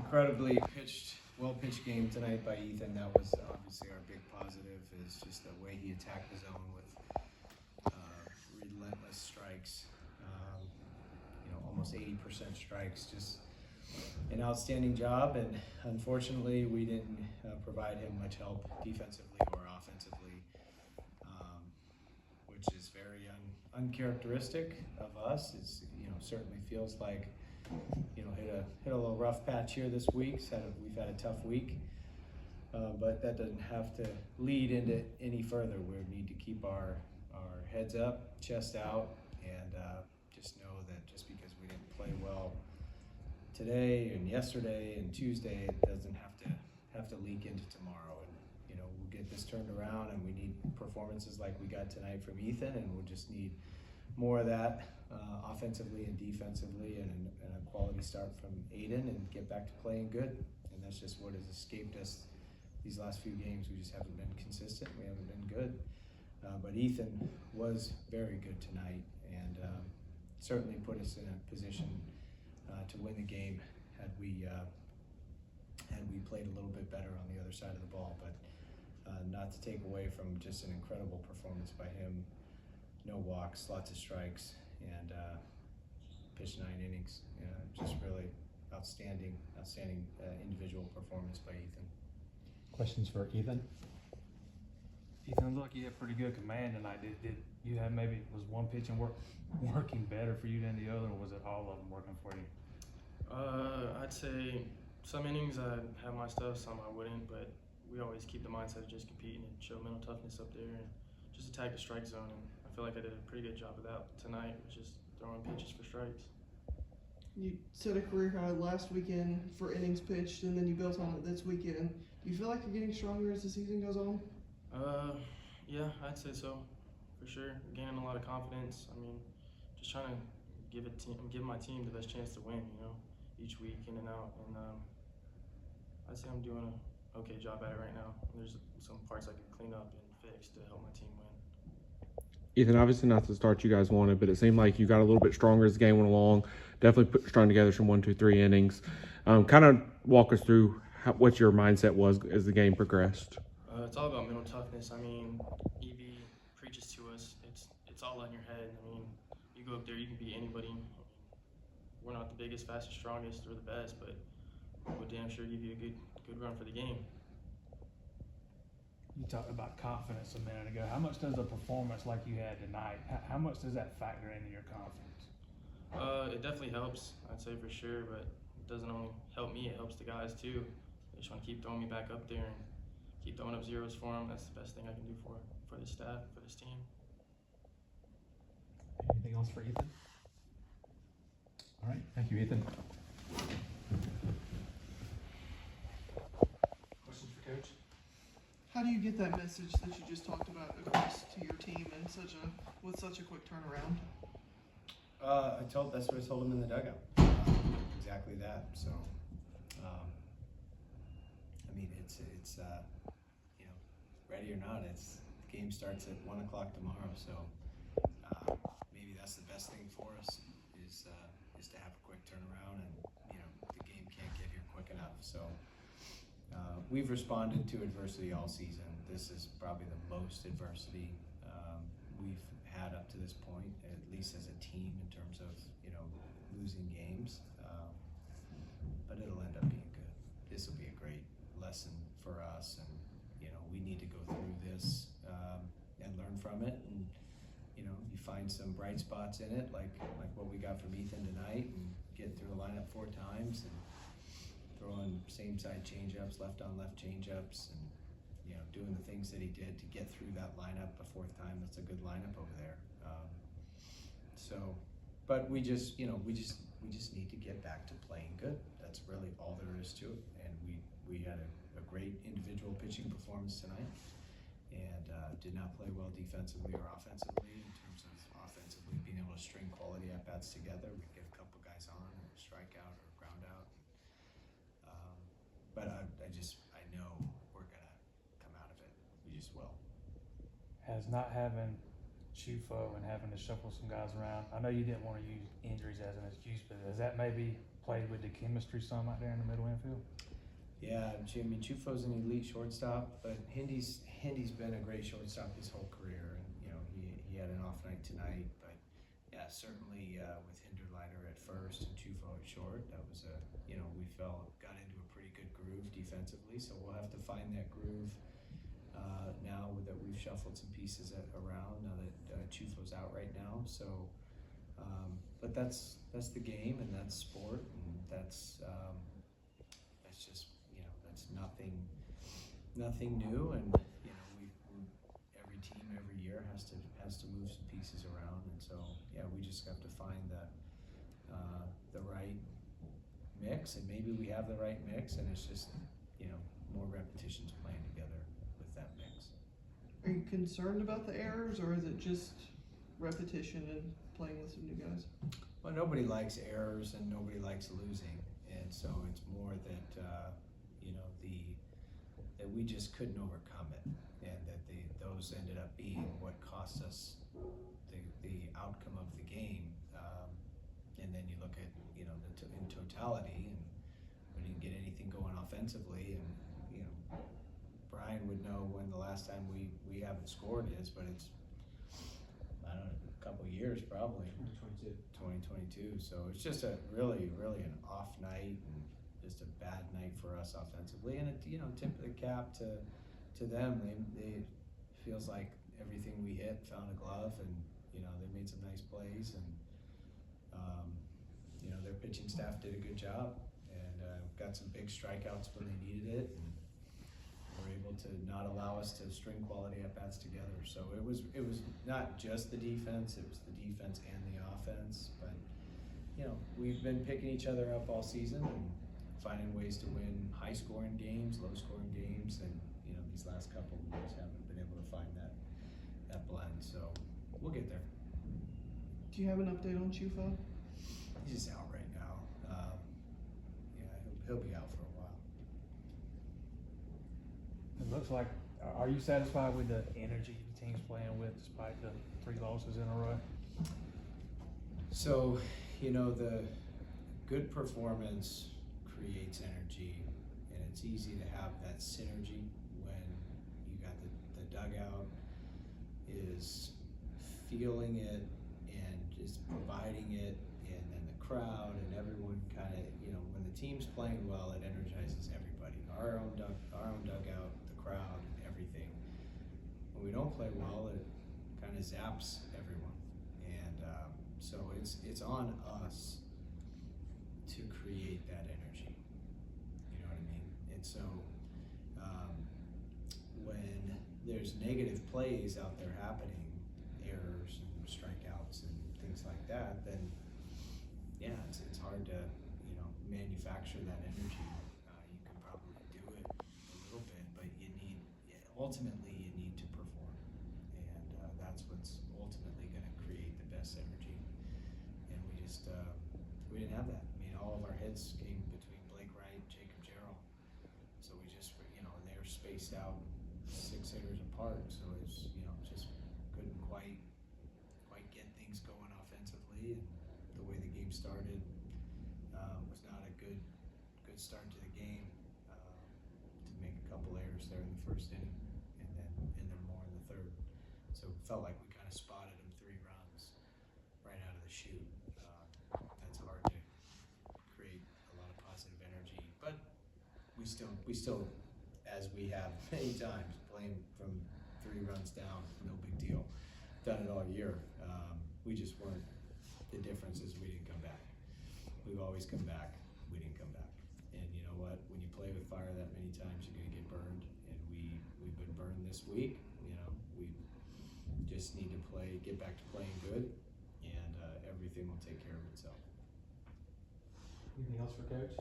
incredibly well-pitched game tonight by Ethan. That was obviously our big positive, is just the way he attacked the zone with relentless strikes. Almost 80% strikes. Just an outstanding job, and unfortunately we didn't provide him much help defensively or offensively, which is very uncharacteristic of us. It's certainly feels like hit a little rough patch here this week. We've had a tough week, but that doesn't have to lead into any further. We need to keep our heads up, chest out, and just know that just because we didn't play well today and yesterday and Tuesday, it doesn't have to leak into tomorrow. And we'll get this turned around, and we need performances like we got tonight from Ethan, and we'll just need more of that offensively and defensively, and a quality start from Aiden, and get back to playing good. And that's just what has escaped us these last few games. We just haven't been consistent. We haven't been good. But Ethan was very good tonight, and certainly put us in a position to win the game had we played a little bit better on the other side of the ball. But not to take away from just an incredible performance by him. No walks, lots of strikes, and pitched 9 innings. Just really outstanding individual performance by Ethan. Questions for Ethan? Ethan, look, you had pretty good command tonight. Did you have was one pitch working better for you than the other, or was it all of them working for you? I'd say some innings I'd have my stuff, some I wouldn't, but we always keep the mindset of just competing and show mental toughness up there and just attack the strike zone. And I feel like I did a pretty good job of that tonight, just throwing pitches for strikes. You set a career high last weekend for innings pitched, and then you built on it this weekend. Do you feel like you're getting stronger as the season goes on? Yeah, I'd say so, for sure. Gaining a lot of confidence. I mean, just trying to give my team the best chance to win, each week in and out. And I'd say I'm doing an okay job at it right now. There's some parts I could clean up and fix to help my team win. Ethan, obviously not the start you guys wanted, but it seemed like you got a little bit stronger as the game went along. Definitely strung together some 1, 2, 3 innings. Kind of walk us through what your mindset was as the game progressed. It's all about mental toughness. I mean, EV preaches to us. It's all in your head. I mean, you go up there, you can beat anybody. We're not the biggest, fastest, strongest, or the best, but we'll damn sure give you a good run for the game. You talked about confidence a minute ago. How much does a performance like you had tonight, how much does that factor into your confidence? It definitely helps, I'd say for sure, but it doesn't only help me, it helps the guys too. They just want to keep throwing me back up there and keep throwing up zeros for them. That's the best thing I can do for this staff, for this team. Anything else for Ethan? All right, thank you, Ethan. Questions for Coach? How do you get that message that you just talked about across to your team with such a quick turnaround? That's what I told him in the dugout. Exactly that. So, I mean, it's ready or not, the game starts at 1 o'clock tomorrow. So maybe that's the best thing for us is to have a quick turnaround, and the game can't get here quick enough. So we've responded to adversity all season. This is probably the most adversity we've had up to this point, at least as a team, in terms of losing games. But it'll end up being good. This will be a great lesson for us, and we need to go through this and learn from it. And you find some bright spots in it, like what we got from Ethan tonight, and getting through the lineup 4 times and throwing same side changeups, left on left changeups, and doing the things that he did to get through that lineup a 4th time. That's a good lineup over there. But we just need to get back to playing good. That's really all there is to it. And we had a great individual pitching performance tonight, and did not play well defensively or offensively. In terms of offensively, being able to string quality at bats together, we get a couple guys on and strike out or ground out. But I know we're gonna come out of it. We just will. Has not having Chufo and having to shuffle some guys around, I know you didn't want to use injuries as an excuse, but has that maybe played with the chemistry some out there in the middle infield? Yeah, I mean, Chufo's an elite shortstop, but Hindy's been a great shortstop his whole career, and you know he had an off night tonight, but yeah, certainly with Hinderleiter at first and Chufo at short, that was we got into a pretty good groove defensively, so we'll have to find that groove now that we've shuffled some pieces around now that Chufo's out right now, so. But that's the game, and that's sport, and that's just that's nothing new, and we every team every year has to move some pieces around, and so yeah, we just have to find the right mix, and maybe we have the right mix, and it's just more repetitions playing together with that mix. Are you concerned about the errors, or is it just repetition and playing with some new guys? Well, nobody likes errors and nobody likes losing, and so it's more that that we just couldn't overcome it, and that those ended up being what cost us the outcome of the game. And then you look at in totality, and we didn't get anything going offensively, and Brian would know when the last time we haven't scored is, but it's I don't know, a couple of years probably. 2022. So it's just a really an off night, and just a bad night for us offensively, and it tip of the cap to them. They feels like everything we hit found a glove, and they made some nice plays, and their pitching staff did a good job, and got some big strikeouts when they needed it, and were able to not allow us to string quality at bats together. So it was not just the defense; it was the defense and the offense. But we've been picking each other up all season and finding ways to win high-scoring games, low-scoring games, and these last couple we just haven't been able to find that blend. So we'll get there. Do you have an update on Chufo? He's just out right now. He'll be out for a while. It looks like, are you satisfied with the energy the team's playing with despite the 3 losses in a row? So, the good performance creates energy, and it's easy to have that synergy when you got the dugout is feeling it and is providing it, and then the crowd and everyone kind of, when the team's playing well, it energizes everybody. Our own dugout, the crowd, everything. When we don't play well, it kind of zaps everyone, and so it's on us to create that energy. You know what I mean? And so when there's negative plays out there happening, errors and strikeouts and things like that, then yeah, it's hard to manufacture that energy. You can probably do it a little bit, but ultimately you need to perform, and that's what's ultimately going to create the best energy. And we didn't have that. I mean, all of our hits came between Blake Wright, Jacob Jarrell, so we just they're spaced out 6 hitters apart, so it's just couldn't quite get things going offensively, and the way the game started was not a good start to the game, to make a couple errors there in the first inning, and then more in the third. So it felt like we kind of spotted them 3 runs right out of the chute. That's hard to create a lot of positive energy, but we still, as we have many times, playing from 3 runs down, no big deal. Done it all year. We just weren't. The difference is we didn't come back. We've always come back. We didn't come back. And you know what? When you play with fire that many times, you're gonna get burned. And we've been burned this week. We just need to get back to playing good, and everything will take care of itself. Anything else for Coach?